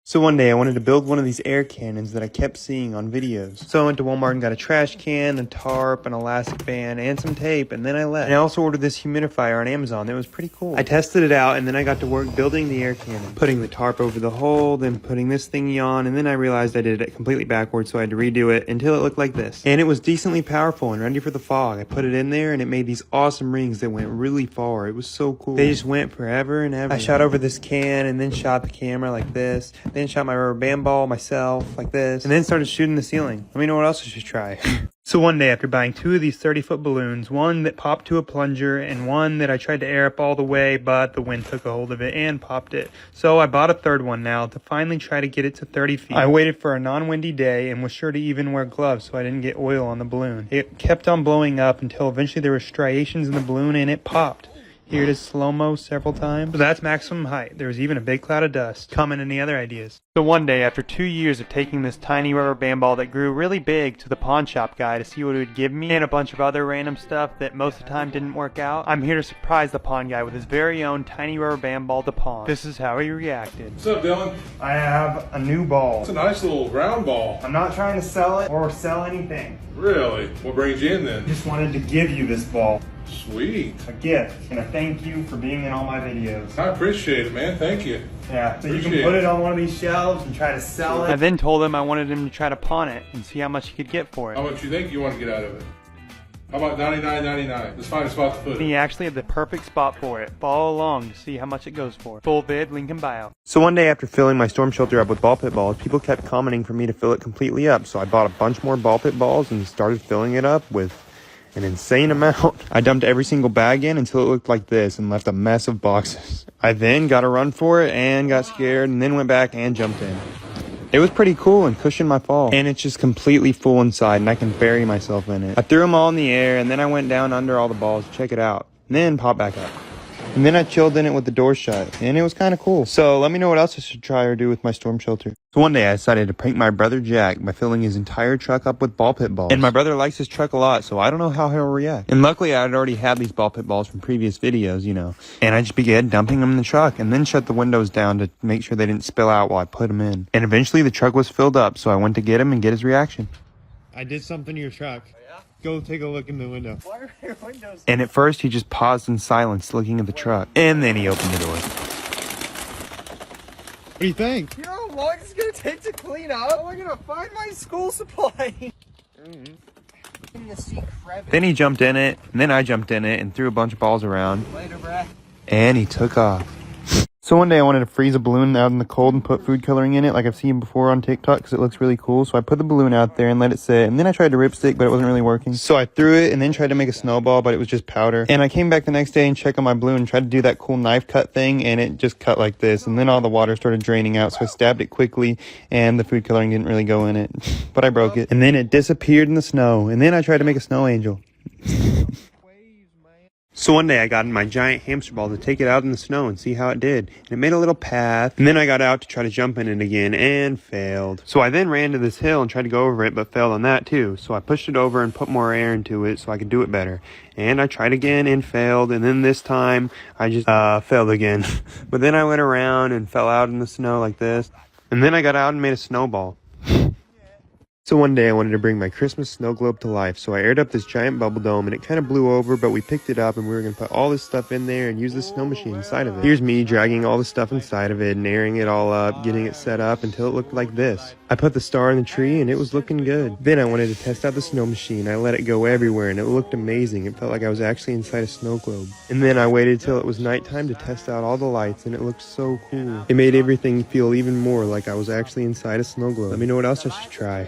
So one day I wanted to build one of these air cannons that I kept seeing on videos. So I went to Walmart and got a trash can, a tarp, an elastic band, and some tape, and then I left. And I also ordered this humidifier on Amazon. It was pretty cool. I tested it out, and then I got to work building the air cannon. Putting the tarp over the hole, then putting this thingy on, and then I realized I did it completely backwards, so I had to redo it until it looked like this. And it was decently powerful and ready for the fog. I put it in there, and it made these awesome rings that went really far. It was so cool. They just went forever and ever. I shot over this can, and then shot the camera like this. Then shot my rubber band ball myself like this, and then started shooting the ceiling. Let me know what else I should try. So one day, after buying two of these 30-foot balloons, one that popped to a plunger and one that I tried to air up all the way, but the wind took a hold of it and popped it. So I bought a third one now to finally try to get it to 30 feet. I waited for a non-windy day and was sure to even wear gloves so I didn't get oil on the balloon. It kept on blowing up until eventually there were striations in the balloon and it popped. Here it is slow-mo several times. So that's maximum height. There was even a big cloud of dust. Comment any other ideas. So one day, after 2 years of taking this tiny rubber band ball that grew really big to the pawn shop guy to see what it would give me, and a bunch of other random stuff that most of the time didn't work out, I'm here to surprise the pawn guy with his very own tiny rubber band ball to pawn. This is how he reacted. What's up, Dylan? I have a new ball. It's a nice little round ball. I'm not trying to sell it or sell anything. Really? What brings you in then? Just wanted to give you this ball. Sweet. A gift, and a thank you for being in all my videos. I appreciate it, man. Thank you. Yeah, so you can put it on one of these shelves and try to sell it. I then told him I wanted him to try to pawn it and see how much he could get for it. How much you think you want to get out of it? How about $99.99? Let's find a spot to put it. He actually had the perfect spot for it. Follow along to see how much it goes for. Full vid, link in bio. So one day after filling my storm shelter up with ball pit balls, people kept commenting for me to fill it completely up. So I bought a bunch more ball pit balls and started filling it up with an insane amount. I dumped every single bag in until it looked like this and left a mess of boxes. I then got a run for it and got scared and then went back and jumped in. It was pretty cool and cushioned my fall. And it's just completely full inside and I can bury myself in it. I threw them all in the air and then I went down under all the balls to check it out. And then popped back up. And then I chilled in it with the door shut, and it was kind of cool. So let me know what else I should try or do with my storm shelter. So one day I decided to prank my brother Jack by filling his entire truck up with ball pit balls. And my brother likes his truck a lot, so I don't know how he'll react. And luckily I had already had these ball pit balls from previous videos, you know. And I just began dumping them in the truck and then shut the windows down to make sure they didn't spill out while I put them in. And eventually the truck was filled up, so I went to get him and get his reaction. I did something to your truck. Go take a look in the window. Why are your windows? And at first he just paused in silence looking at the truck. And then he opened the door. What do you think? You know how long it's gonna take to clean up? How am I gonna find my school supply? In the sea crevice. Then he jumped in it, and then I jumped in it and threw a bunch of balls around. Later, bruh. And he took off. So one day I wanted to freeze a balloon out in the cold and put food coloring in it like I've seen before on TikTok because it looks really cool. So I put the balloon out there and let it sit. And then I tried to ripstick, but it wasn't really working. So I threw it and then tried to make a snowball, but it was just powder. And I came back the next day and checked on my balloon and tried to do that cool knife cut thing. And it just cut like this. And then all the water started draining out. So I stabbed it quickly and the food coloring didn't really go in it. But I broke it. And then it disappeared in the snow. And then I tried to make a snow angel. So one day I got in my giant hamster ball to take it out in the snow and see how it did. And it made a little path. And then I got out to try to jump in it again and failed. So I then ran to this hill and tried to go over it but failed on that too. So I pushed it over and put more air into it so I could do it better. And I tried again and failed. And then this time I just failed again. But then I went around and fell out in the snow like this. And then I got out and made a snowball. So one day I wanted to bring my Christmas snow globe to life, so I aired up this giant bubble dome and it kind of blew over, but we picked it up and we were going to put all this stuff in there and use the snow machine inside of it. Here's me dragging all the stuff inside of it and airing it all up, getting it set up until it looked like this. I put the star in the tree and it was looking good. Then I wanted to test out the snow machine. I let it go everywhere and it looked amazing. It felt like I was actually inside a snow globe. And then I waited till it was nighttime to test out all the lights and it looked so cool. It made everything feel even more like I was actually inside a snow globe. Let me know what else I should try.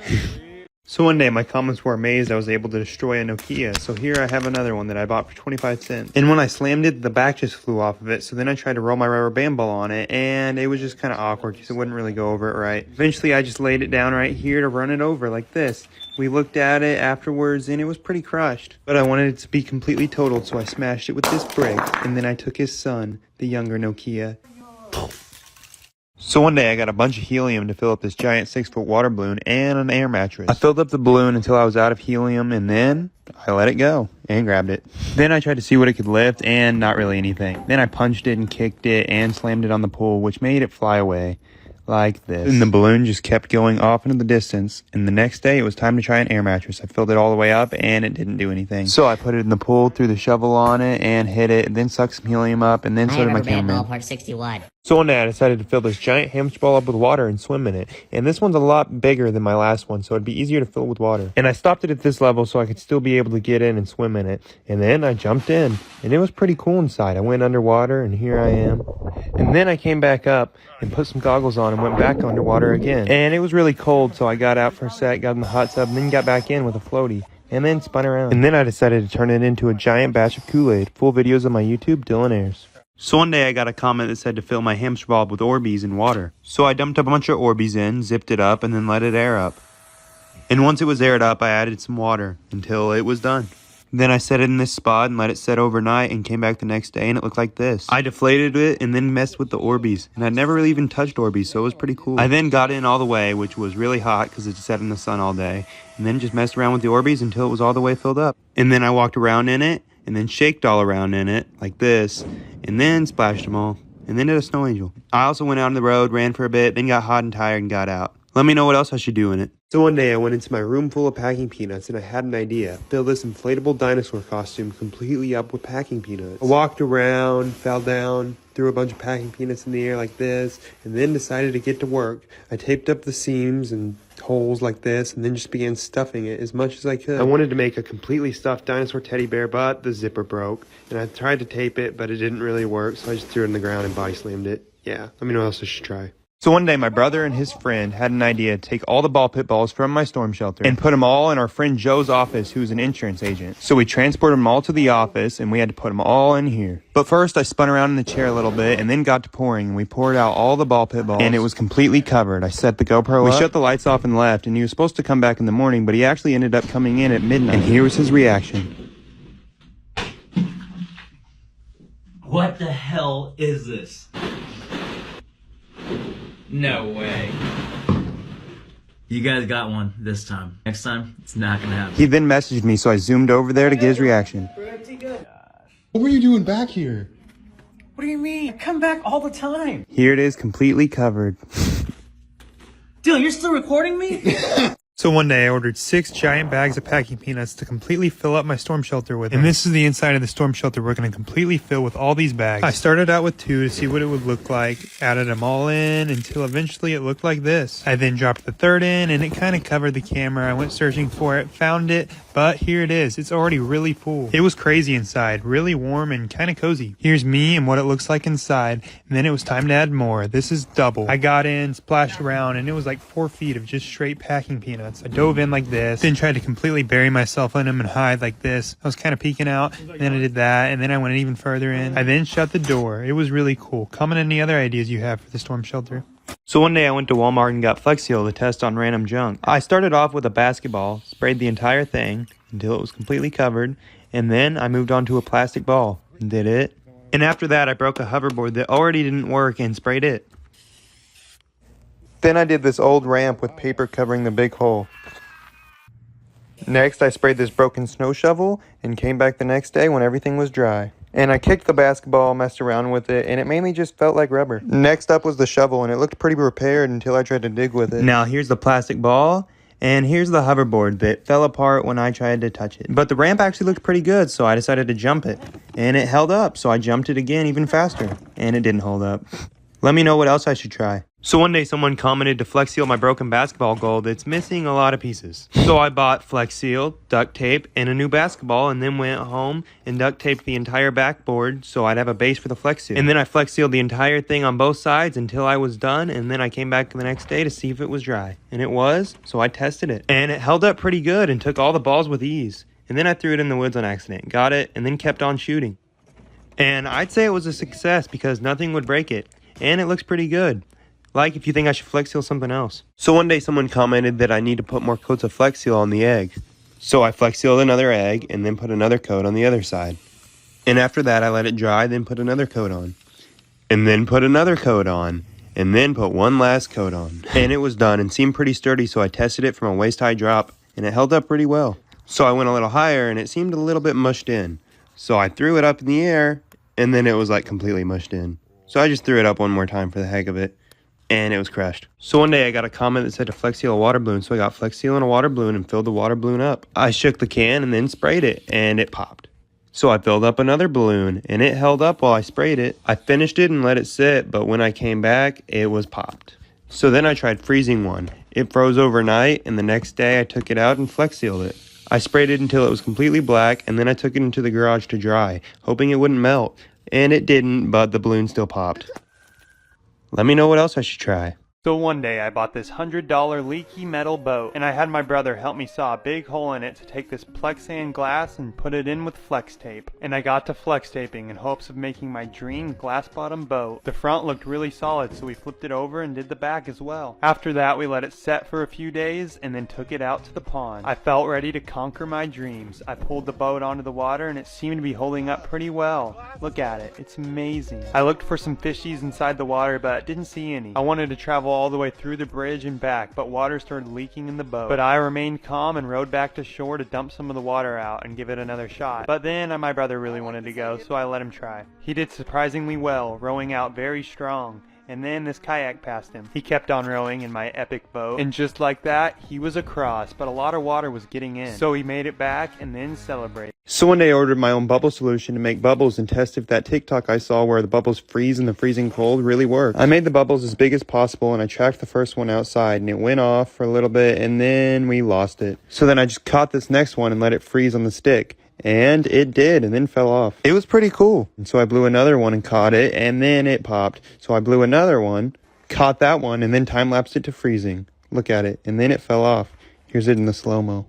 So one day my comments were amazed I was able to destroy a Nokia, so here I have another one that I bought for 25 cents. And when I slammed it, the back just flew off of it, so then I tried to roll my rubber band ball on it, and it was just kind of awkward because it wouldn't really go over it right. Eventually I just laid it down right here to run it over like this. We looked at it afterwards and it was pretty crushed. But I wanted it to be completely totaled, so I smashed it with this brick, and then I took his son, the younger Nokia. So one day I got a bunch of helium to fill up this giant 6-foot water balloon and an air mattress. I filled up the balloon until I was out of helium and then I let it go and grabbed it. Then I tried to see what it could lift and not really anything. Then I punched it and kicked it and slammed it on the pool, which made it fly away like this. And the balloon just kept going off into the distance. And the next day, it was time to try an air mattress. I filled it all the way up, and it didn't do anything. So I put it in the pool, threw the shovel on it, and hit it, and then sucked some helium up, and then so did my cameraman. Ballpark 61. So one day I decided to fill this giant hamster ball up with water and swim in it. And this one's a lot bigger than my last one, so it'd be easier to fill with water. And I stopped it at this level so I could still be able to get in and swim in it. And then I jumped in, and it was pretty cool inside. I went underwater, and here I am. And then I came back up and put some goggles on and went back underwater again. And it was really cold, so I got out for a sec, got in the hot tub, and then got back in with a floaty. And then spun around. And then I decided to turn it into a giant batch of Kool-Aid. Full videos on my YouTube, Dylan Ayres. So one day I got a comment that said to fill my hamster ball with Orbeez and water. So I dumped a bunch of Orbeez in, zipped it up, and then let it air up. And once it was aired up, I added some water until it was done. Then I set it in this spot and let it set overnight and came back the next day and it looked like this. I deflated it and then messed with the Orbeez. And I'd never really even touched Orbeez, so it was pretty cool. I then got in all the way, which was really hot because it sat in the sun all day. And then just messed around with the Orbeez until it was all the way filled up. And then I walked around in it and then shaked all around in it like this. And then splashed them all. And then did a snow angel. I also went out on the road, ran for a bit, then got hot and tired and got out. Let me know what else I should do in it. So one day I went into my room full of packing peanuts and I had an idea. Fill this inflatable dinosaur costume completely up with packing peanuts. I walked around, fell down, threw a bunch of packing peanuts in the air like this, and then decided to get to work. I taped up the seams and holes like this and then just began stuffing it as much as I could. I wanted to make a completely stuffed dinosaur teddy bear, but the zipper broke. And I tried to tape it, but it didn't really work, so I just threw it in the ground and body slammed it. Yeah, let me know what else I should try. So one day, my brother and his friend had an idea to take all the ball pit balls from my storm shelter and put them all in our friend Joe's office, who's an insurance agent. So we transported them all to the office, and we had to put them all in here. But first, I spun around in the chair a little bit, and then got to pouring, and we poured out all the ball pit balls, and it was completely covered. I set the GoPro up. We shut the lights off and left, and he was supposed to come back in the morning, but he actually ended up coming in at midnight. And here was his reaction. What the hell is this? No way. You guys got one this time. Next time, it's not gonna happen. He then messaged me, so I zoomed over there to get his reaction. What were you doing back here? What do you mean? I come back all the time. Here it is, completely covered. Dylan, you're still recording me? So one day I ordered 6 giant bags of packing peanuts to completely fill up my storm shelter with. And this is the inside of the storm shelter we're going to completely fill with all these bags. I started out with 2 to see what it would look like, added them all in until eventually it looked like this. I then dropped the 3rd in and it kind of covered the camera. I went searching for it, found it, but here it is. It's already really full. It was crazy inside, really warm and kind of cozy. Here's me and what it looks like inside, and then it was time to add more. This is double. I got in, splashed around, and it was like 4 feet of just straight packing peanuts. I dove in like this, then tried to completely bury myself in them and hide like this. I was kind of peeking out, then I did that, and then I went even further in. I then shut the door. It was really cool. Comment any other ideas you have for the storm shelter. So one day I went to Walmart and got Flex Seal to test on random junk. I started off with a basketball, sprayed the entire thing until it was completely covered, and then I moved on to a plastic ball and did it. And after that I broke a hoverboard that already didn't work and sprayed it. Then I did this old ramp with paper covering the big hole. Next, I sprayed this broken snow shovel and came back the next day when everything was dry. And I kicked the basketball, messed around with it, and it mainly just felt like rubber. Next up was the shovel, and it looked pretty repaired until I tried to dig with it. Now here's the plastic ball, and here's the hoverboard that fell apart when I tried to touch it. But the ramp actually looked pretty good, so I decided to jump it. And it held up, so I jumped it again even faster. And it didn't hold up. Let me know what else I should try. So one day someone commented to Flex Seal my broken basketball goal that's missing a lot of pieces. So I bought Flex Seal, duct tape, and a new basketball, and then went home and duct taped the entire backboard so I'd have a base for the Flex Seal. And then I Flex Sealed the entire thing on both sides until I was done, and then I came back the next day to see if it was dry. And it was, so I tested it. And it held up pretty good and took all the balls with ease. And then I threw it in the woods on accident, got it, and then kept on shooting. And I'd say it was a success because nothing would break it. And it looks pretty good. Like if you think I should Flex Seal something else. So one day someone commented that I need to put more coats of Flex Seal on the egg. So I Flex Sealed another egg and then put another coat on the other side. And after that I let it dry, then put another coat on. And then put another coat on. And then put one last coat on. And it was done and seemed pretty sturdy, so I tested it from a waist-high drop and it held up pretty well. So I went a little higher and it seemed a little bit mushed in. So I threw it up in the air and then it was like completely mushed in. So I just threw it up one more time for the heck of it. and it was crushed. So one day I got a comment that said to Flex Seal a water balloon, so I got Flex Seal in a water balloon and filled the water balloon up. I shook the can and then sprayed it, and it popped. So I filled up another balloon, and it held up while I sprayed it. I finished it and let it sit, but when I came back, it was popped. So then I tried freezing one. It froze overnight, and the next day I took it out and Flex Sealed it. I sprayed it until it was completely black, and then I took it into the garage to dry, hoping it wouldn't melt. And it didn't, but the balloon still popped. Let me know what else I should try. So one day I bought this $100 leaky metal boat, and I had my brother help me saw a big hole in it to take this Plexan glass and put it in with flex tape. And I got to flex taping in hopes of making my dream glass bottom boat. The front looked really solid, so we flipped it over and did the back as well. After that we let it set for a few days and then took it out to the pond. I felt ready to conquer my dreams. I pulled the boat onto the water and it seemed to be holding up pretty well. Look at it, it's amazing. I looked for some fishies inside the water but didn't see any. I wanted to travel all the way through the bridge and back, but water started leaking in the boat. But I remained calm and rowed back to shore to dump some of the water out and give it another shot. But then my brother really wanted to go, so I let him try. He did surprisingly well, rowing out very strong. And then this kayak passed him. He kept on rowing in my epic boat, and just like that, he was across, but a lot of water was getting in. So he made it back and then celebrated. So one day I ordered my own bubble solution to make bubbles and test if that TikTok I saw where the bubbles freeze in the freezing cold really worked. I made the bubbles as big as possible and I tracked the first one outside and it went off for a little bit and then we lost it. So then I just caught this next one and let it freeze on the stick. And it did, and then fell off. It was pretty cool. And so I blew another one and caught it, and then it popped. So I blew another one, caught that one, and then time-lapsed it to freezing. Look at it. And then it fell off. Here's it in the slow-mo.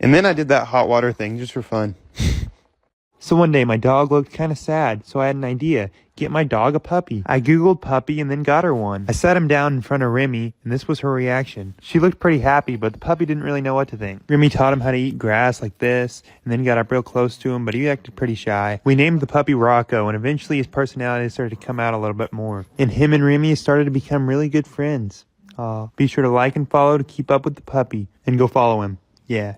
And then I did that hot water thing just for fun. So one day my dog looked kind of sad, so I had an idea. Get my dog a puppy. I googled puppy and then got her one. I sat him down in front of Remy, and this was her reaction. She looked pretty happy, but the puppy didn't really know what to think. Remy taught him how to eat grass like this, and then got up real close to him, but he acted pretty shy. We named the puppy Rocco, and eventually his personality started to come out a little bit more. And him and Remy started to become really good friends. Be sure to like and follow to keep up with the puppy, and go follow him. Yeah.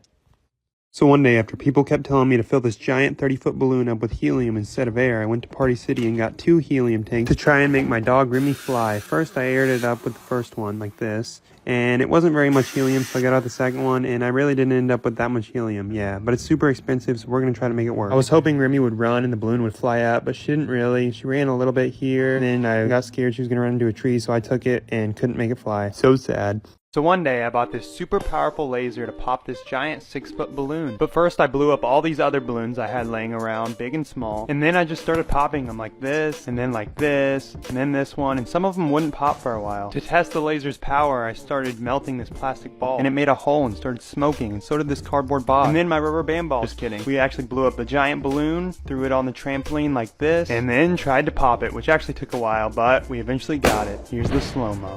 So one day, after people kept telling me to fill this giant 30-foot balloon up with helium instead of air, I went to Party City and got 2 helium tanks to try and make my dog Remy fly. First, I aired it up with the first one, like this, and it wasn't very much helium, so I got out the second one, and I really didn't end up with that much helium, yeah, but it's super expensive, so we're going to try to make it work. I was hoping Remy would run and the balloon would fly up, but she didn't really. She ran a little bit here, and then I got scared she was going to run into a tree, so I took it and couldn't make it fly. So sad. So one day I bought this super powerful laser to pop this giant 6-foot balloon. But first I blew up all these other balloons I had laying around, big and small. And then I just started popping them like this, and then like this, and then this one, and some of them wouldn't pop for a while. To test the laser's power, I started melting this plastic ball, and it made a hole and started smoking, and so did this cardboard box. And then my rubber band ball. Just kidding. We actually blew up the giant balloon, threw it on the trampoline like this, and then tried to pop it, which actually took a while, but we eventually got it. Here's the slow-mo.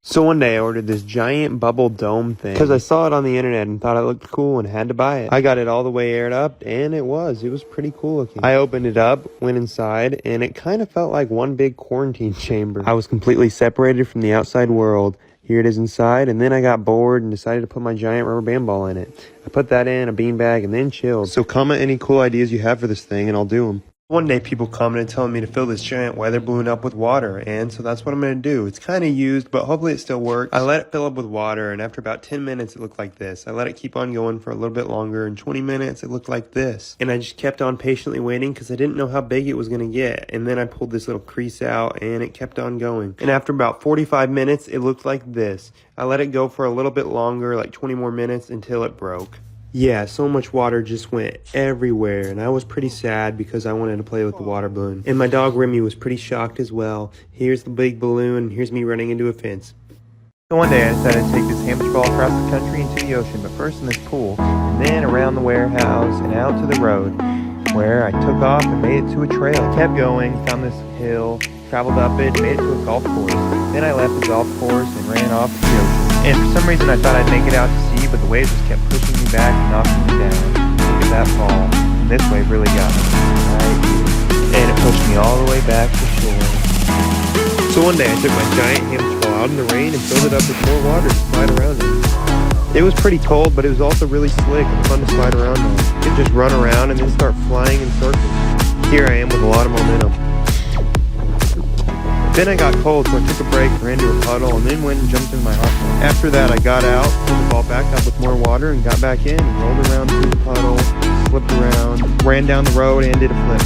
So one day I ordered this giant bubble dome thing because I saw it on the internet and thought it looked cool and had to buy it. I got it all the way aired up and it was pretty cool looking. I opened it up, went inside, and it kind of felt like one big quarantine chamber. I was completely separated from the outside world. Here it is inside, and then I got bored and decided to put my giant rubber band ball in it. I put that in a beanbag and then chilled. So comment any cool ideas you have for this thing and I'll do them. One day people commented telling me to fill this giant weather balloon up with water, and so that's what I'm going to do. It's kind of used, but hopefully it still works. I let it fill up with water, and after about 10 minutes it looked like this. I let it keep on going for a little bit longer, and 20 minutes it looked like this. And I just kept on patiently waiting because I didn't know how big it was going to get. And then I pulled this little crease out, and it kept on going. And after about 45 minutes it looked like this. I let it go for a little bit longer, like 20 more minutes, until it broke. Yeah, so much water just went everywhere, and I was pretty sad because I wanted to play with the water balloon. And my dog Remy was pretty shocked as well. Here's the big balloon, and here's me running into a fence. So one day I decided to take this hamster ball across the country into the ocean, but first in this pool, and then around the warehouse and out to the road, where I took off and made it to a trail. I kept going, found this hill, traveled up it, and made it to a golf course. Then I left the golf course and ran off to the ocean. And for some reason I thought I'd make it out to sea, but the waves just kept pushing me back and knocking me down. Look at that fall. And this wave really got me. Right here. And it pushed me all the way back to shore. So one day I took my giant hamster ball out in the rain and filled it up with more water to slide around it. It was pretty cold, but it was also really slick and fun to slide around on. You could just run around and then start flying in circles. Here I am with a lot of momentum. Then I got cold, so I took a break, ran to a puddle, and then went and jumped in my hot tub. After that, I got out, filled the ball back up with more water, and got back in, and rolled around through the puddle, flipped around, ran down the road, and did a flip.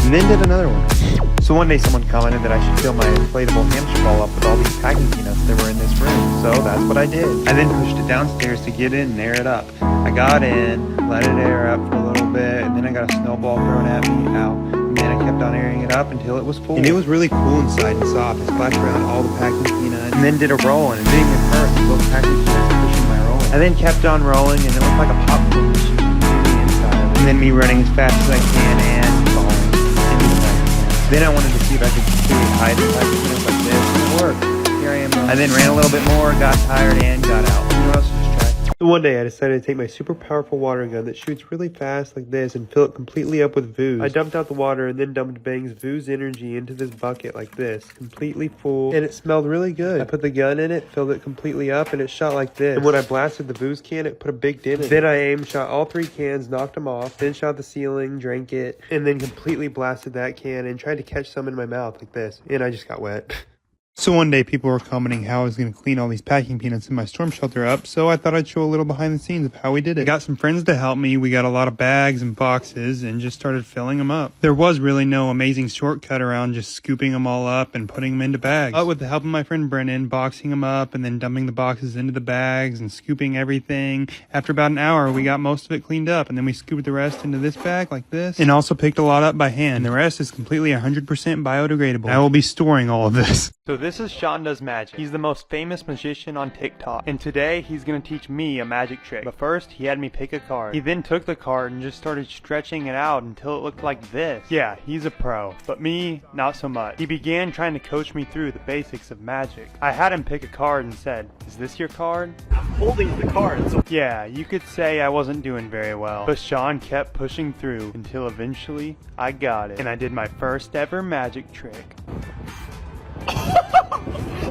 And then did another one. So one day someone commented that I should fill my inflatable hamster ball up with all these packing peanuts that were in this room. So that's what I did. I then pushed it downstairs to get in and air it up. I got in, let it air up for a little bit, and then I got a snowball thrown at me. Ow. And then I kept on airing it up until it was full. And it was really cool inside and soft. I splashed around all the packing peanuts and then did a roll, and it didn't even hurt. The little packing peanuts pushing my roll. I then kept on rolling, and it looked like a popcorn machine on the inside. And then me running as fast as I can and falling into the packing peanuts. Then I wanted to see if I could completely hide the packing peanuts like this, and it worked. Here I am. I then ran a little bit more, got tired, and got out. You know what else to just try? So one day I decided to take my super powerful water gun that shoots really fast like this and fill it completely up with Vooz. I dumped out the water and then dumped Bang's Vooz energy into this bucket like this, completely full, and it smelled really good. I put the gun in it, filled it completely up, and it shot like this. And when I blasted the Vooz can, it put a big dent in it. Then I aimed, shot all 3 cans, knocked them off, then shot the ceiling, drank it, and then completely blasted that can and tried to catch some in my mouth like this, and I just got wet. So one day people were commenting how I was going to clean all these packing peanuts in my storm shelter up, so I thought I'd show a little behind the scenes of how we did it. I got some friends to help me, we got a lot of bags and boxes, and just started filling them up. There was really no amazing shortcut around just scooping them all up and putting them into bags. But with the help of my friend Brennan, boxing them up and then dumping the boxes into the bags and scooping everything, after about an hour we got most of it cleaned up, and then we scooped the rest into this bag like this, and also picked a lot up by hand, and the rest is completely 100% biodegradable. I will be storing all of this. So this is Sean Does Magic. He's the most famous magician on TikTok. And today he's gonna teach me a magic trick. But first, he had me pick a card. He then took the card and just started stretching it out until it looked like this. Yeah, he's a pro. But me, not so much. He began trying to coach me through the basics of magic. I had him pick a card and said, "Is this your card?" I'm holding the card. So Yeah, you could say I wasn't doing very well. But Sean kept pushing through until eventually I got it. And I did my first ever magic trick.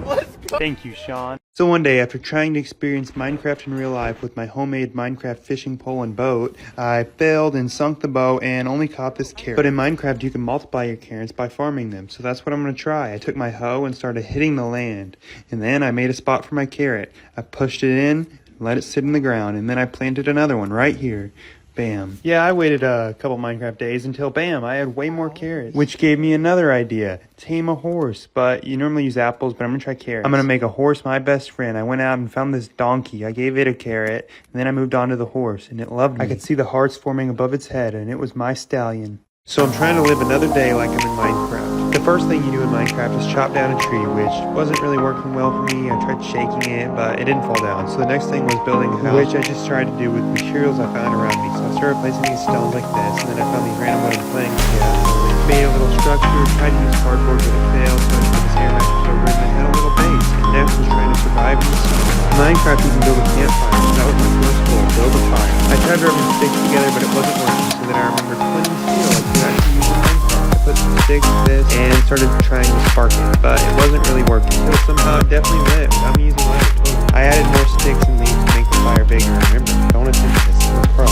let's go. Thank you, Sean. So one day, after trying to experience Minecraft in real life with my homemade Minecraft fishing pole and boat, I failed and sunk the boat and only caught this carrot. But in Minecraft, you can multiply your carrots by farming them, so that's what I'm going to try. I took my hoe and started hitting the land, and then I made a spot for my carrot. I pushed it in, let it sit in the ground, and then I planted another one right here. Bam. Yeah, I waited a couple Minecraft days until bam, I had way more carrots. Which gave me another idea. Tame a horse. But you normally use apples, but I'm gonna try carrots. I'm gonna make a horse my best friend. I went out and found this donkey. I gave it a carrot, and then I moved on to the horse, and it loved me. I could see the hearts forming above its head, and it was my stallion. So I'm trying to live another day like I'm in Minecraft. The first thing you do in Minecraft is chop down a tree, which wasn't really working well for me. I tried shaking it, but it didn't fall down. So the next thing was building a house, which I just tried to do with materials I found around me. So I started placing these stones like this, and then I found these random wooden planks together. Made a little structure, tried to use cardboard, but it failed, so I put this air mattress over it, and I had a little base. And next was trying to survive in the snow. In Minecraft, you can build a campfire, so that was my first goal, build a fire. I tried rubbing sticks together, but it wasn't working, so then I remembered plenty of steel like you actually use in Minecraft. I put some sticks in this, and started trying to spark it, but it wasn't really working. So somehow it definitely lit without me using light. I added more sticks and leaves to make the fire bigger. Remember, don't attempt this, I'm a pro.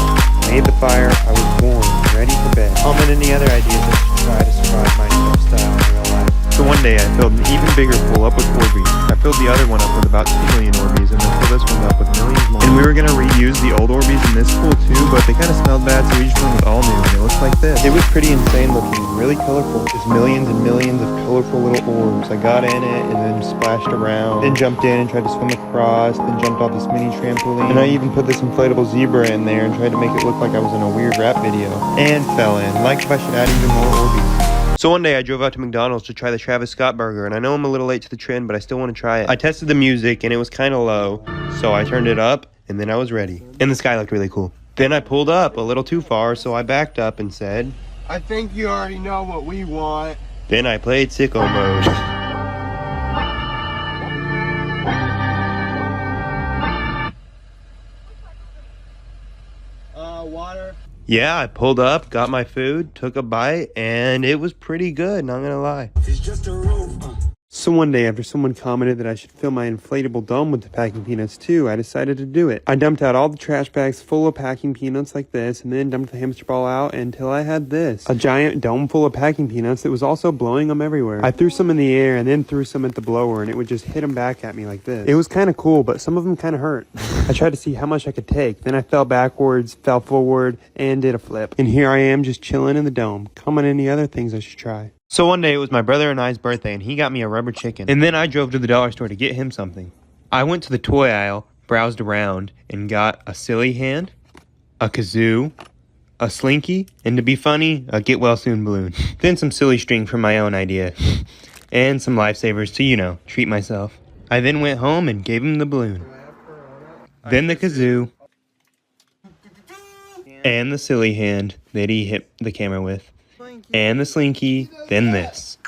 Made the fire, I was warm, ready for bed. Comment any other ideas I should try to survive Minecraft style in real life. So one day I filled an even bigger pool up with Orbeez. I filled the other one up with about 2 million Orbeez, and then filled this one up with millions more. And we were gonna reuse the old Orbeez in this pool too, but they kind of smelled bad, so we just went with all new, and it looks like this. It was pretty insane looking, really colorful. Just millions and millions of colorful little orbs. I got in it and then splashed around, then jumped in and tried to swim across, then jumped off this mini trampoline, and I even put this inflatable zebra in there and tried to make it look like I was in a weird rap video, and fell in, like if I should add even more Orbeez. So one day I drove out to McDonald's to try the Travis Scott burger, and I know I'm a little late to the trend, but I still want to try it. I tested the music and it was kind of low, so I turned it up and then I was ready. And the sky looked really cool. Then I pulled up a little too far, so I backed up and said, I think you already know what we want. Then I played sicko mode. Water. Yeah, I pulled up, got my food, took a bite, and it was pretty good, not gonna lie. It's just a roof. So one day, after someone commented that I should fill my inflatable dome with the packing peanuts too, I decided to do it. I dumped out all the trash bags full of packing peanuts like this, and then dumped the hamster ball out until I had this. A giant dome full of packing peanuts that was also blowing them everywhere. I threw some in the air and then threw some at the blower, and it would just hit them back at me like this. It was kind of cool, but some of them kind of hurt. I tried to see how much I could take. Then I fell backwards, fell forward, and did a flip. And here I am just chilling in the dome. Comment any other things I should try. So one day it was my brother and I's birthday, and he got me a rubber chicken. And then I drove to the dollar store to get him something. I went to the toy aisle, browsed around, and got a silly hand, a kazoo, a slinky, and to be funny, a get well soon balloon. Then some silly string from my own idea. And some lifesavers to, you know, treat myself. I then went home and gave him the balloon. Then the kazoo. And the silly hand that he hit the camera with. And the slinky, then this.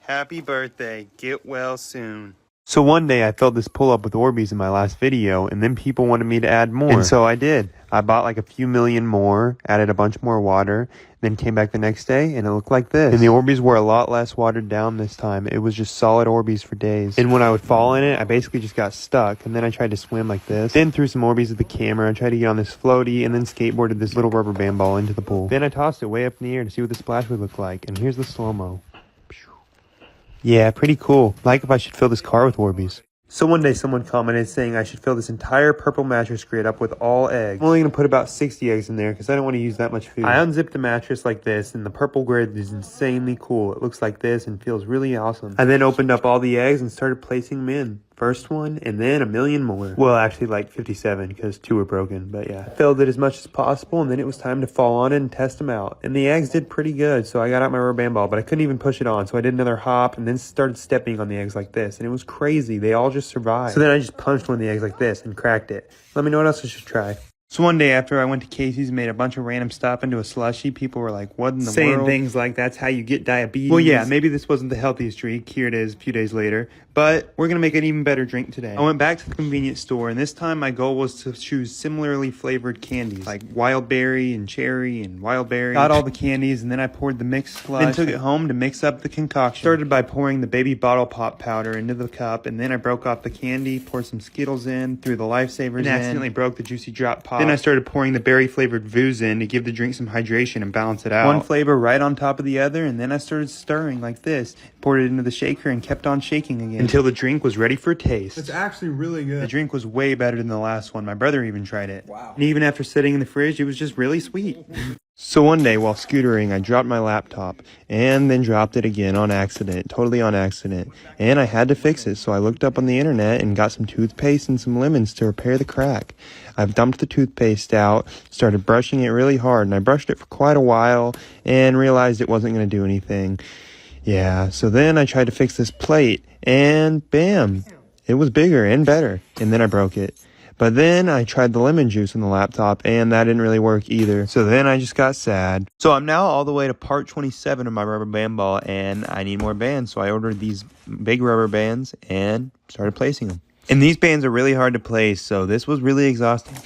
Happy birthday, get well soon. So one day I filled this pull-up with Orbeez in my last video, and then people wanted me to add more. And so I did. I bought like a few million more, added a bunch more water, then came back the next day, and it looked like this. And the Orbeez were a lot less watered down this time. It was just solid Orbeez for days. And when I would fall in it, I basically just got stuck, and then I tried to swim like this. Then threw some Orbeez at the camera, and tried to get on this floaty, and then skateboarded this little rubber band ball into the pool. Then I tossed it way up in the air to see what the splash would look like, and here's the slow-mo. Yeah, pretty cool. Like if I should fill this car with Orbeez. So one day someone commented saying I should fill this entire purple mattress grid up with all eggs. I'm only going to put about 60 eggs in there because I don't want to use that much food. I unzipped the mattress like this, and the purple grid is insanely cool. It looks like this and feels really awesome. I then opened up all the eggs and started placing them in. First one, and then a million more. Well, actually like 57 because 2 were broken, but yeah. I filled it as much as possible, and then it was time to fall on it and test them out. And the eggs did pretty good, so I got out my rubber band ball, but I couldn't even push it on, so I did another hop and then started stepping on the eggs like this, and it was crazy. They all just survived. So then I just punched one of the eggs like this and cracked it. Let me know what else I should try. So one day after I went to Casey's and made a bunch of random stuff into a slushie, people were like, what in the world? Saying things like, that's how you get diabetes. Well, yeah, maybe this wasn't the healthiest drink. Here it is a few days later. But we're going to make an even better drink today. I went back to the convenience store, and this time my goal was to choose similarly flavored candies, like wild berry and cherry and wild berry. Got all the candies, and then I poured the mixed slush. Then took it home to mix up the concoction. Started by pouring the baby bottle pop powder into the cup, and then I broke off the candy, poured some Skittles in, threw the lifesavers in, and accidentally broke the juicy drop pop. Then I started pouring the berry-flavored Vooz in to give the drink some hydration and balance it out. One flavor right on top of the other, and then I started stirring like this. Poured it into the shaker and kept on shaking again until the drink was ready for taste. It's actually really good. The drink was way better than the last one. My brother even tried it. Wow. And even after sitting in the fridge, it was just really sweet. So one day while scootering, I dropped my laptop and then dropped it again on accident, totally on accident. And I had to fix it, so I looked up on the internet and got some toothpaste and some lemons to repair the crack. I've dumped the toothpaste out, started brushing it really hard, and I brushed it for quite a while and realized it wasn't going to do anything. Yeah, so then I tried to fix this plate, and bam, it was bigger and better, and then I broke it. But then I tried the lemon juice on the laptop, and that didn't really work either. So then I just got sad. So I'm now all the way to part 27 of my rubber band ball, and I need more bands. So I ordered these big rubber bands and started placing them. And these bands are really hard to place, so this was really exhausting.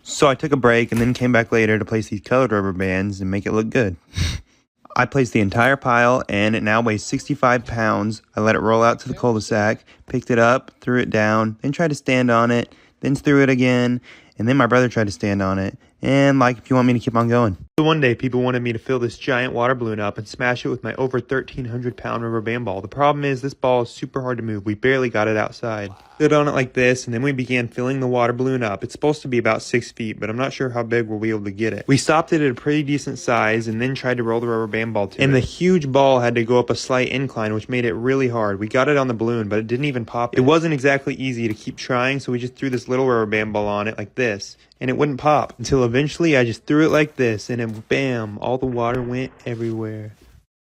So I took a break and then came back later to place these colored rubber bands and make it look good. I placed the entire pile, and it now weighs 65 pounds. I let it roll out to the cul-de-sac, picked it up, threw it down, then tried to stand on it, then threw it again, and then my brother tried to stand on it. And like, if you want me to keep on going. So one day, people wanted me to fill this giant water balloon up and smash it with my over 1,300 pound rubber band ball. The problem is this ball is super hard to move. We barely got it outside. Stood on it like this, and then we began filling the water balloon up. It's supposed to be about 6 feet, but I'm not sure how big we'll be able to get it. We stopped it at a pretty decent size and then tried to roll the rubber band ball to it. And the huge ball had to go up a slight incline, which made it really hard. We got it on the balloon, but it didn't even pop. It wasn't exactly easy to keep trying, so we just threw this little rubber band ball on it like this, and it wouldn't pop until eventually I just threw it like this, and then bam, all the water went everywhere.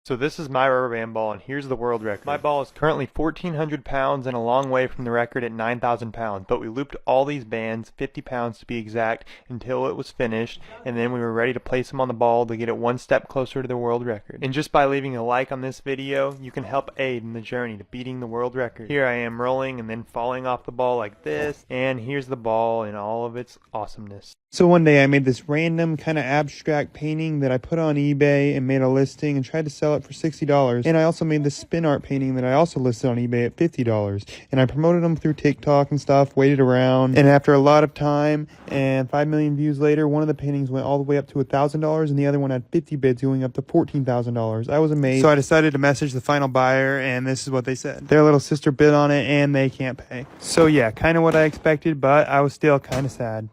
So this is my rubber band ball, and here's the world record. My ball is currently 1,400 pounds and a long way from the record at 9,000 pounds, but we looped all these bands, 50 pounds to be exact, until it was finished, and then we were ready to place them on the ball to get it one step closer to the world record. And just by leaving a like on this video, you can help aid in the journey to beating the world record. Here I am rolling and then falling off the ball like this, and here's the ball in all of its awesomeness. So one day I made this random kind of abstract painting that I put on eBay and made a listing and tried to sell it for $60. And I also made this spin art painting that I also listed on eBay at $50. And I promoted them through TikTok and stuff, waited around. And after a lot of time and 5 million views later, one of the paintings went all the way up to $1,000 and the other one had 50 bids going up to $14,000. I was amazed. So I decided to message the final buyer and this is what they said. Their little sister bid on it and they can't pay. So yeah, kind of what I expected, but I was still kind of sad.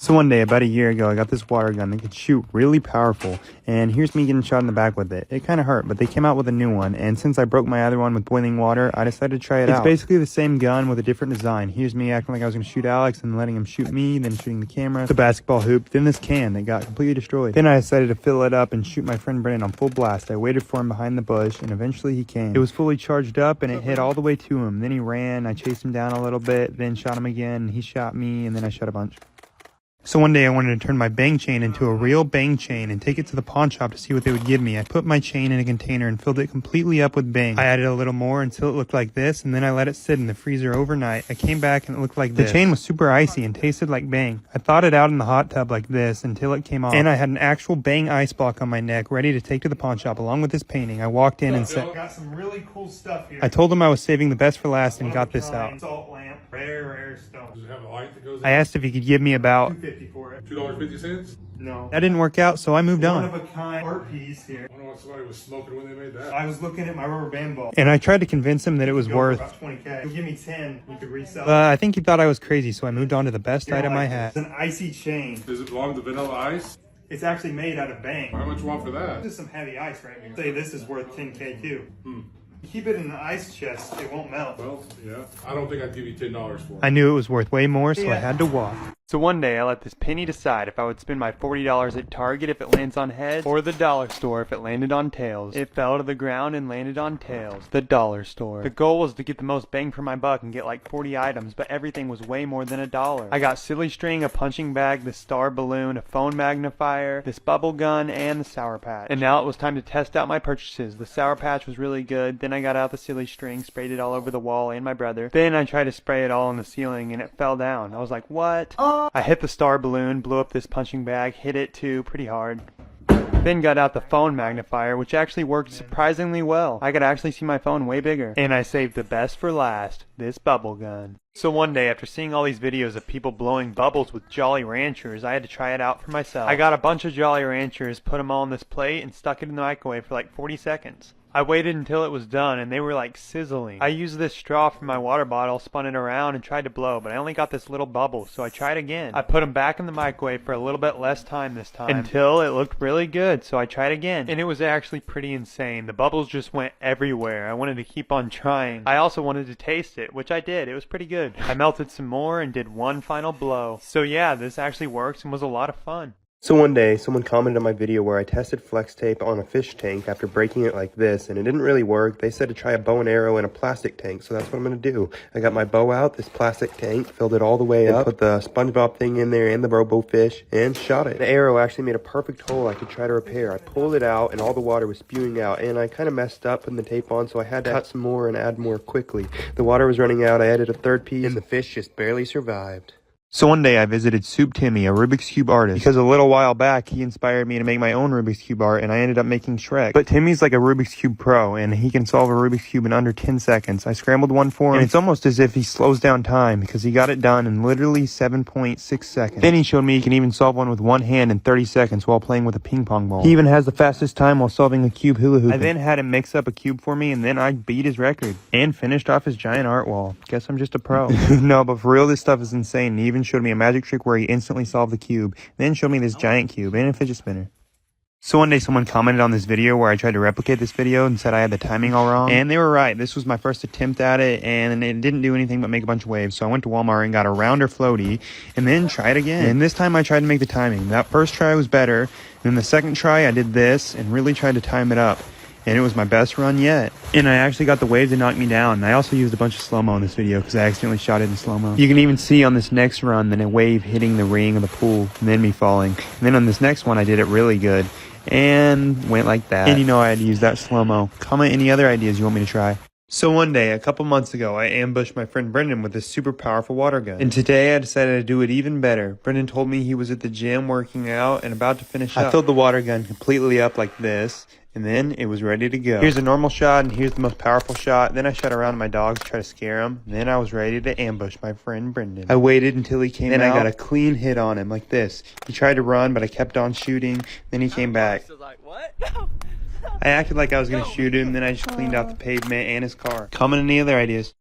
So one day, about a year ago, I got this water gun that could shoot really powerful, and here's me getting shot in the back with it. It kind of hurt, but they came out with a new one, and since I broke my other one with boiling water, I decided to try it out. It's basically the same gun with a different design. Here's me acting like I was going to shoot Alex, and letting him shoot me, then shooting the camera, the basketball hoop, then this can that got completely destroyed. Then I decided to fill it up and shoot my friend Brennan on full blast. I waited for him behind the bush, and eventually he came. It was fully charged up, and it hit all the way to him. Then he ran, I chased him down a little bit, then shot him again, he shot me, and then I shot a bunch. So one day I wanted to turn my bang chain into a real bang chain and take it to the pawn shop to see what they would give me. I put my chain in a container and filled it completely up with bang. I added a little more until it looked like this, and then I let it sit in the freezer overnight. I came back and it looked like this. The chain was super icy and tasted like bang. I thawed it out in the hot tub like this until it came off. And I had an actual bang ice block on my neck ready to take to the pawn shop along with this painting. I walked in and said, "Got some really cool stuff here." I told them I was saving the best for last and got this out. Salt lamp, rare stone. Does it have a light that goes in? I asked if he could give me about $2.50 for it. $2.50? No. That didn't work out, so I moved on. One of a kind art piece here. I don't know what somebody was smoking when they made that. I was looking at my rubber band ball. And I tried to convince him that it was worth. About 20K. He'll give me 10. We could resell it. I think he thought I was crazy, so I moved on to the best item I had. It's an icy chain. Does it belong to Vanilla Ice? It's actually made out of bang. How much you want for that? This is some heavy ice right here. Say this is worth 10K too. Keep it in the ice chest, it won't melt. Well, yeah. I don't think I'd give you $10 for it. I knew it was worth way more, so I had to walk. So one day I let this penny decide if I would spend my $40 at Target if it lands on heads, or the dollar store if it landed on tails. It fell to the ground and landed on tails. The dollar store. The goal was to get the most bang for my buck and get like 40 items, but everything was way more than $1. I got silly string, a punching bag, the star balloon, a phone magnifier, this bubble gun, and the Sour Patch. And now it was time to test out my purchases. The Sour Patch was really good. Then I got out the silly string, sprayed it all over the wall and my brother. Then I tried to spray it all on the ceiling and it fell down. I was like, what? I hit the star balloon, blew up this punching bag, hit it too, pretty hard. Then got out the phone magnifier, which actually worked surprisingly well. I could actually see my phone way bigger. And I saved the best for last, this bubble gun. So one day, after seeing all these videos of people blowing bubbles with Jolly Ranchers, I had to try it out for myself. I got a bunch of Jolly Ranchers, put them all on this plate, and stuck it in the microwave for like 40 seconds. I waited until it was done, and they were like sizzling. I used this straw from my water bottle, spun it around, and tried to blow, but I only got this little bubble, so I tried again. I put them back in the microwave for a little bit less time this time, until it looked really good, so I tried again. And it was actually pretty insane. The bubbles just went everywhere. I wanted to keep on trying. I also wanted to taste it, which I did. It was pretty good. I melted some more and did one final blow. So yeah, this actually works and was a lot of fun. So one day, someone commented on my video where I tested flex tape on a fish tank after breaking it like this, and it didn't really work. They said to try a bow and arrow in a plastic tank, so that's what I'm going to do. I got my bow out, this plastic tank, filled it all the way up, put the SpongeBob thing in there and the robo fish, and shot it. The arrow actually made a perfect hole I could try to repair. I pulled it out, and all the water was spewing out, and I kind of messed up putting the tape on, so I had to cut some more and add more quickly. The water was running out, I added a third piece, and the fish just barely survived. So one day I visited Soup Timmy, a Rubik's Cube artist, because a little while back he inspired me to make my own Rubik's Cube art, and I ended up making Shrek. But Timmy's like a Rubik's Cube pro, and he can solve a Rubik's Cube in under 10 seconds. I scrambled one for him, and it's almost as if he slows down time, because he got it done in literally 7.6 seconds. Then he showed me he can even solve one with one hand in 30 seconds while playing with a ping pong ball. He even has the fastest time while solving a cube hula hoop. I then had him mix up a cube for me, and then I beat his record, and finished off his giant art wall. Guess I'm just a pro. No, but for real, this stuff is insane. He even showed me a magic trick where he instantly solved the cube, then showed me this giant cube and a fidget spinner. So one day someone commented on this video where I tried to replicate this video and said I had the timing all wrong. And they were right. This was my first attempt at it, and it didn't do anything but make a bunch of waves. So I went to Walmart and got a rounder floaty and then tried again. And this time I tried to make the timing. That first try was better. And then the second try I did this and really tried to time it up. And it was my best run yet. And I actually got the wave to knock me down. And I also used a bunch of slow-mo in this video because I accidentally shot it in slow-mo. You can even see on this next run then a wave hitting the ring of the pool and then me falling. And then on this next one I did it really good and went like that. And you know I had to use that slow-mo. Comment any other ideas you want me to try. So one day, a couple months ago, I ambushed my friend Brendan with this super powerful water gun. And today I decided to do it even better. Brendan told me he was at the gym working out and about to finish up. I filled the water gun completely up like this, and then it was ready to go. Here's a normal shot, and here's the most powerful shot. Then I shot around at my dogs to try to scare them. Then I was ready to ambush my friend Brendan. I waited until he came out. Then I got a clean hit on him like this. He tried to run, but I kept on shooting. Then he came back. Like, what? I acted like I was going to shoot him, then I just cleaned out the pavement and his car. Comment any other ideas.